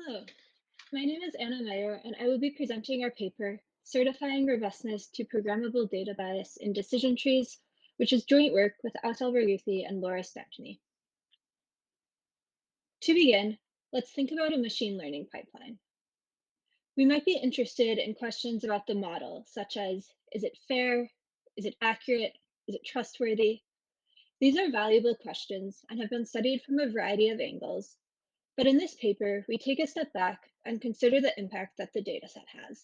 Hello, my name is Anna Meyer, and I will be presenting our paper, Certifying Robustness to Programmable Data Bias in Decision Trees, which is joint work with Albarghouthi and Laura Stachny. To begin, let's think about a machine learning pipeline. We might be interested in questions about the model, such as, is it fair? Is it accurate? Is it trustworthy? These are valuable questions and have been studied from a variety of angles. But in this paper, we take a step back and consider the impact that the dataset has.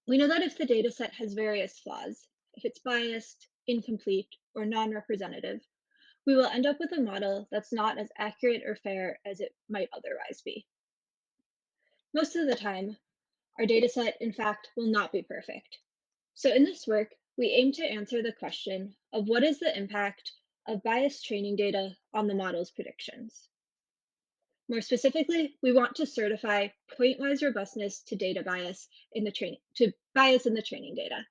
We know that if the dataset has various flaws, if it's biased, incomplete, or non-representative, we will end up with a model that's not as accurate or fair as it might otherwise be. Most of the time, our dataset, in fact, will not be perfect. So in this work, we aim to answer the question of what is the impact of biased training data on the model's predictions. More specifically, we want to certify point-wise robustness to data bias in the training data.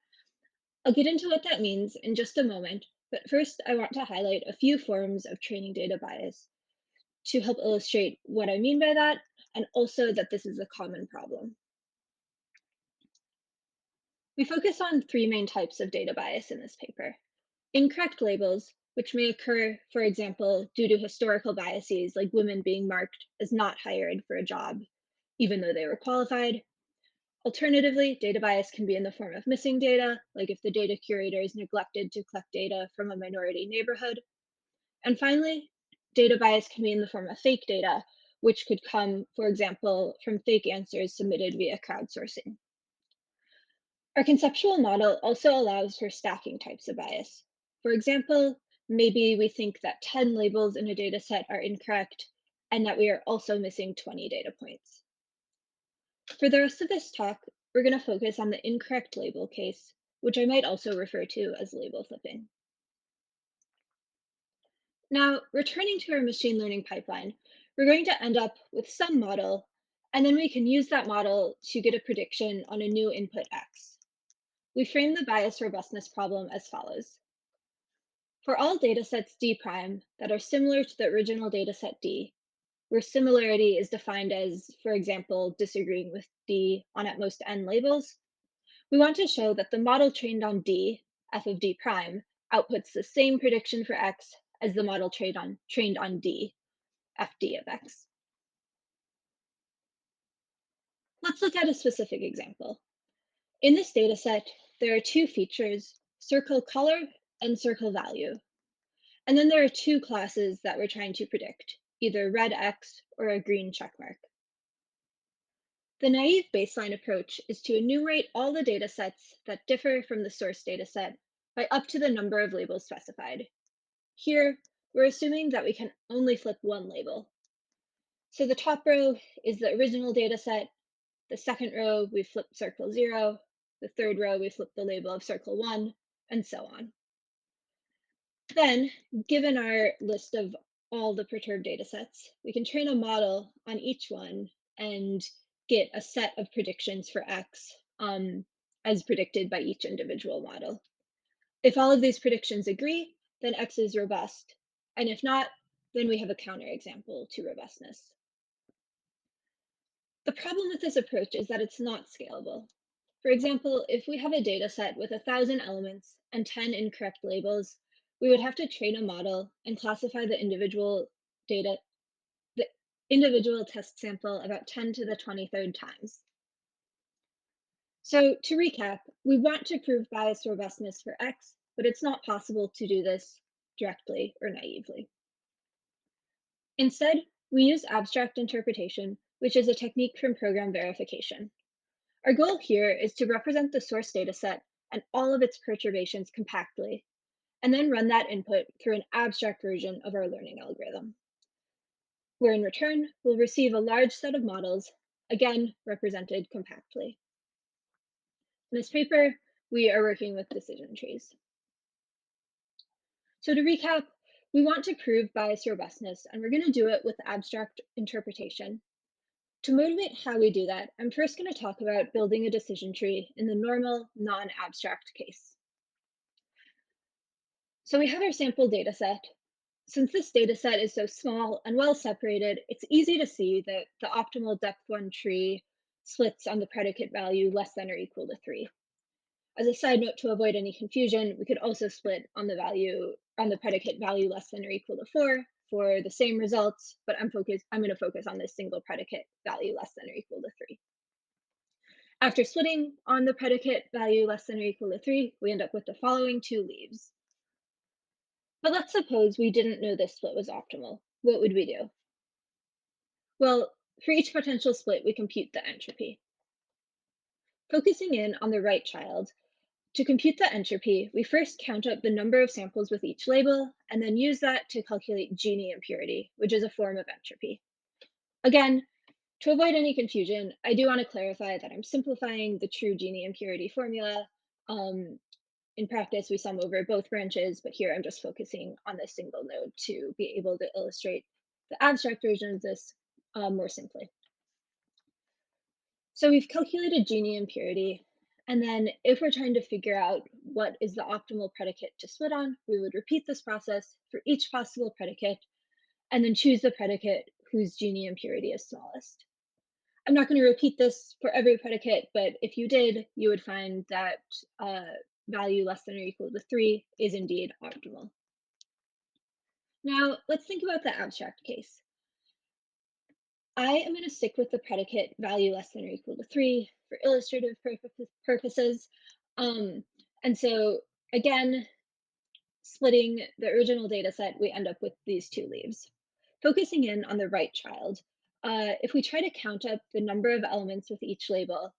I'll get into what that means in just a moment, but first I want to highlight a few forms of training data bias to help illustrate what I mean by that, and also that this is a common problem. We focus on three main types of data bias in this paper. Incorrect labels, which may occur, for example, due to historical biases like women being marked as not hired for a job, even though they were qualified. Alternatively, data bias can be in the form of missing data, like if the data curator is neglected to collect data from a minority neighborhood. And finally, data bias can be in the form of fake data, which could come, for example, from fake answers submitted via crowdsourcing. Our conceptual model also allows for stacking types of bias. For example, maybe we think that 10 labels in a data set are incorrect and that we are also missing 20 data points. For the rest of this talk, we're going to focus on the incorrect label case, which I might also refer to as label flipping. Now, returning to our machine learning pipeline, we're going to end up with some model, and then we can use that model to get a prediction on a new input X. We frame the bias robustness problem as follows. For all datasets D prime that are similar to the original dataset D, where similarity is defined as, for example, disagreeing with D on at most n labels, we want to show that the model trained on D, f of D prime, outputs the same prediction for X as the model trained on D, fd of X. Let's look at a specific example. In this dataset, there are two features, circle color and circle value. And then there are two classes that we're trying to predict, either red X or a green checkmark. The naive baseline approach is to enumerate all the data sets that differ from the source dataset by up to the number of labels specified. Here, we're assuming that we can only flip one label. So the top row is the original dataset, the second row we flip circle 0, the third row we flip the label of circle 1, and so on. Then, given our list of all the perturbed datasets, we can train a model on each one and get a set of predictions for X as predicted by each individual model. If all of these predictions agree, then X is robust. And if not, then we have a counterexample to robustness. The problem with this approach is that it's not scalable. For example, if we have a data set with 1,000 elements and 10 incorrect labels, we would have to train a model and classify the individual test sample about 10 to the 23rd times. So to recap, we want to prove bias robustness for X, but it's not possible to do this directly or naively. Instead, we use abstract interpretation, which is a technique from program verification. Our goal here is to represent the source dataset and all of its perturbations compactly, and then run that input through an abstract version of our learning algorithm, where in return, we'll receive a large set of models, again, represented compactly. In this paper, we are working with decision trees. So to recap, we want to prove bias robustness, and we're going to do it with abstract interpretation. To motivate how we do that, I'm first going to talk about building a decision tree in the normal, non-abstract case. So we have our sample data set. Since this data set is so small and well separated, it's easy to see that the optimal depth 1 tree splits on the predicate value less than or equal to 3. As a side note, to avoid any confusion, we could also split on the predicate value less than or equal to 4 for the same results, but I'm going to focus on this single predicate value less than or equal to 3. After splitting on the predicate value less than or equal to 3, we end up with the following two leaves. But let's suppose we didn't know this split was optimal. What would we do? Well, for each potential split, we compute the entropy. Focusing in on the right child, to compute the entropy, we first count up the number of samples with each label, and then use that to calculate Gini impurity, which is a form of entropy. Again, to avoid any confusion, I do want to clarify that I'm simplifying the true Gini impurity formula. In practice, we sum over both branches, but here I'm just focusing on this single node to be able to illustrate the abstract version of this more simply. So we've calculated Gini impurity, and then if we're trying to figure out what is the optimal predicate to split on, we would repeat this process for each possible predicate, and then choose the predicate whose Gini impurity is smallest. I'm not going to repeat this for every predicate, but if you did, you would find that value less than or equal to 3 is indeed optimal. Now, let's think about the abstract case. I am going to stick with the predicate value less than or equal to 3 for illustrative purposes. Um, and so, again, splitting the original data set, we end up with these two leaves. Focusing in on the right child, if we try to count up the number of elements with each label,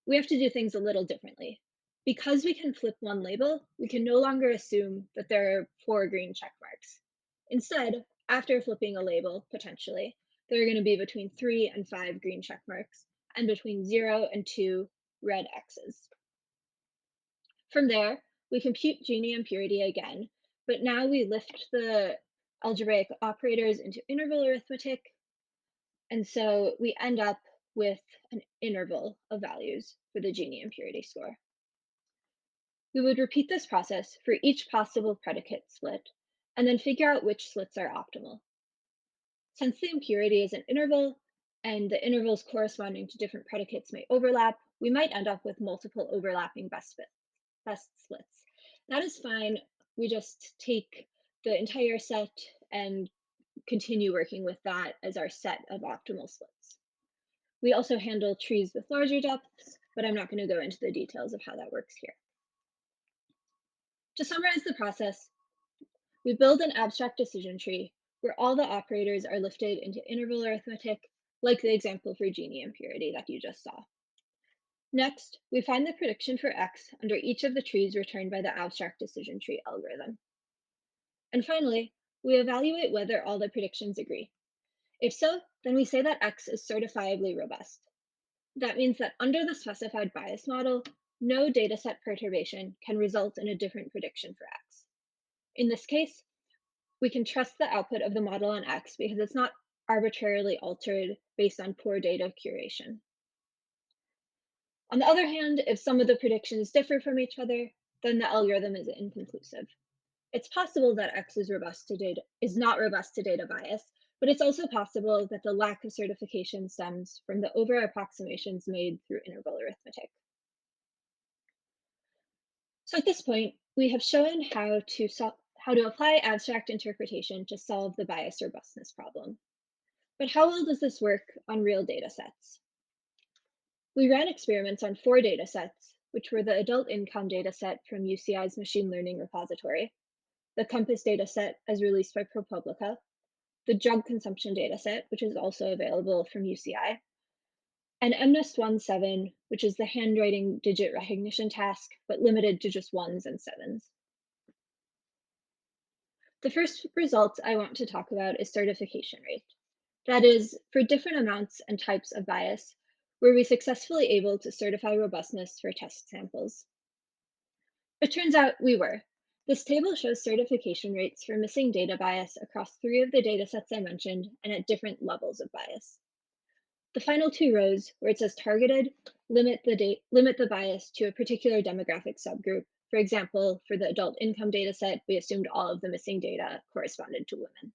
we have to do things a little differently. Because we can flip one label, we can no longer assume that there are 4 green check marks. Instead, after flipping a label, potentially, there are going to be between 3 and 5 green check marks, and between 0 and 2 red X's. From there, we compute Gini impurity again, but now we lift the algebraic operators into interval arithmetic, and so we end up with an interval of values for the Gini impurity score. We would repeat this process for each possible predicate split, and then figure out which splits are optimal. Since the impurity is an interval, and the intervals corresponding to different predicates may overlap, we might end up with multiple overlapping best splits. That is fine. We just take the entire set and continue working with that as our set of optimal splits. We also handle trees with larger depths, but I'm not going to go into the details of how that works here. To summarize the process, we build an abstract decision tree where all the operators are lifted into interval arithmetic, like the example for Gini impurity that you just saw. Next, we find the prediction for X under each of the trees returned by the abstract decision tree algorithm. And finally, we evaluate whether all the predictions agree. If so, then we say that X is certifiably robust. That means that under the specified bias model, no dataset perturbation can result in a different prediction for X. In this case, we can trust the output of the model on X because it's not arbitrarily altered based on poor data curation. On the other hand, if some of the predictions differ from each other, then the algorithm is inconclusive. It's possible that X is not robust to data bias, but it's also possible that the lack of certification stems from the over approximations made through interval arithmetic. So at this point, we have shown how to apply abstract interpretation to solve the bias robustness problem. But how well does this work on real data sets? We ran experiments on 4 data sets, which were the adult income data set from UCI's machine learning repository, the COMPASS dataset as released by ProPublica, the drug consumption dataset, which is also available from UCI, and MNIST 1.7, which is the handwriting digit recognition task, but limited to just 1s and 7s. The first result I want to talk about is certification rate. That is, for different amounts and types of bias, were we successfully able to certify robustness for test samples? It turns out we were. This table shows certification rates for missing data bias across 3 of the datasets I mentioned and at different levels of bias. The final 2 rows, where it says targeted, limit the bias to a particular demographic subgroup For example, for the adult income data set, we assumed all of the missing data corresponded to women.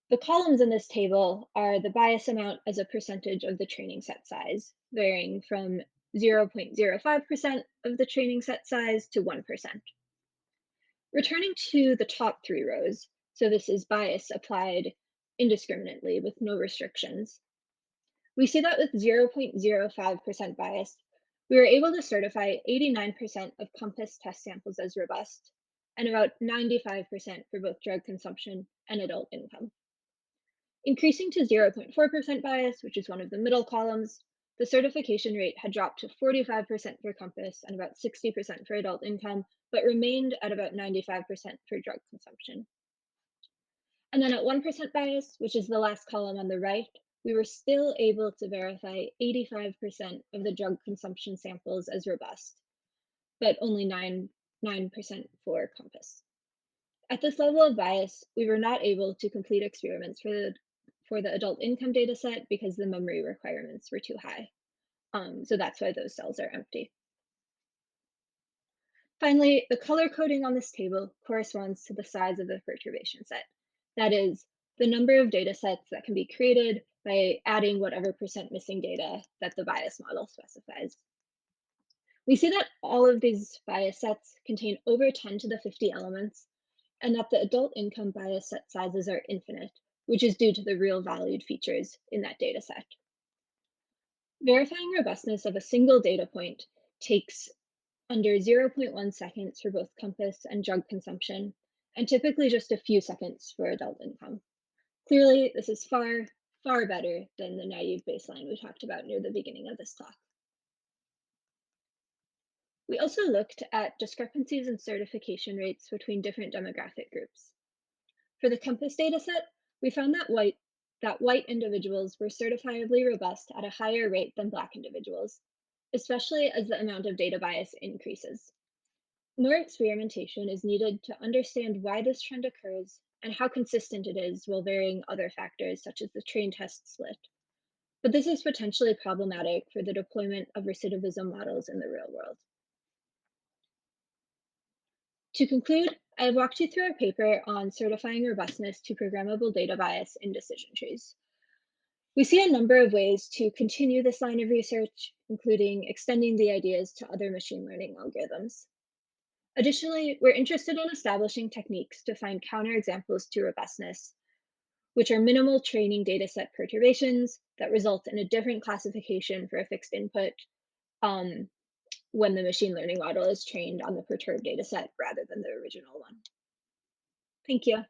The columns in this table are the bias amount as a percentage of the training set size, varying from 0.05% of the training set size to 1%. Returning to the top three rows, so this is bias applied indiscriminately with no restrictions, we see that with 0.05% bias, we were able to certify 89% of COMPASS test samples as robust and about 95% for both drug consumption and adult income. Increasing to 0.4% bias, which is one of the middle columns, the certification rate had dropped to 45% for COMPASS and about 60% for adult income, but remained at about 95% for drug consumption. And then at 1% bias, which is the last column on the right, we were still able to verify 85% of the drug consumption samples as robust, but only 9% for COMPASS. At this level of bias, we were not able to complete experiments for the adult income data set because the memory requirements were too high. So that's why those cells are empty. Finally, the color coding on this table corresponds to the size of the perturbation set. That is, the number of data sets that can be created by adding whatever percent missing data that the bias model specifies. We see that all of these bias sets contain over 10 to the 50 elements, and that the adult income bias set sizes are infinite, which is due to the real valued features in that data set. Verifying robustness of a single data point takes under 0.1 seconds for both COMPASS and drug consumption, and typically just a few seconds for adult income. Clearly, this is far, far better than the naive baseline we talked about near the beginning of this talk. We also looked at discrepancies in certification rates between different demographic groups. For the COMPASS dataset, we found that white individuals were certifiably robust at a higher rate than Black individuals, especially as the amount of data bias increases. More experimentation is needed to understand why this trend occurs and how consistent it is while varying other factors such as the train test split. But this is potentially problematic for the deployment of recidivism models in the real world. To conclude, I have walked you through a paper on certifying robustness to programmable data bias in decision trees. We see a number of ways to continue this line of research, including extending the ideas to other machine learning algorithms. Additionally, we're interested in establishing techniques to find counterexamples to robustness, which are minimal training dataset perturbations that result in a different classification for a fixed input when the machine learning model is trained on the perturbed dataset rather than the original one. Thank you.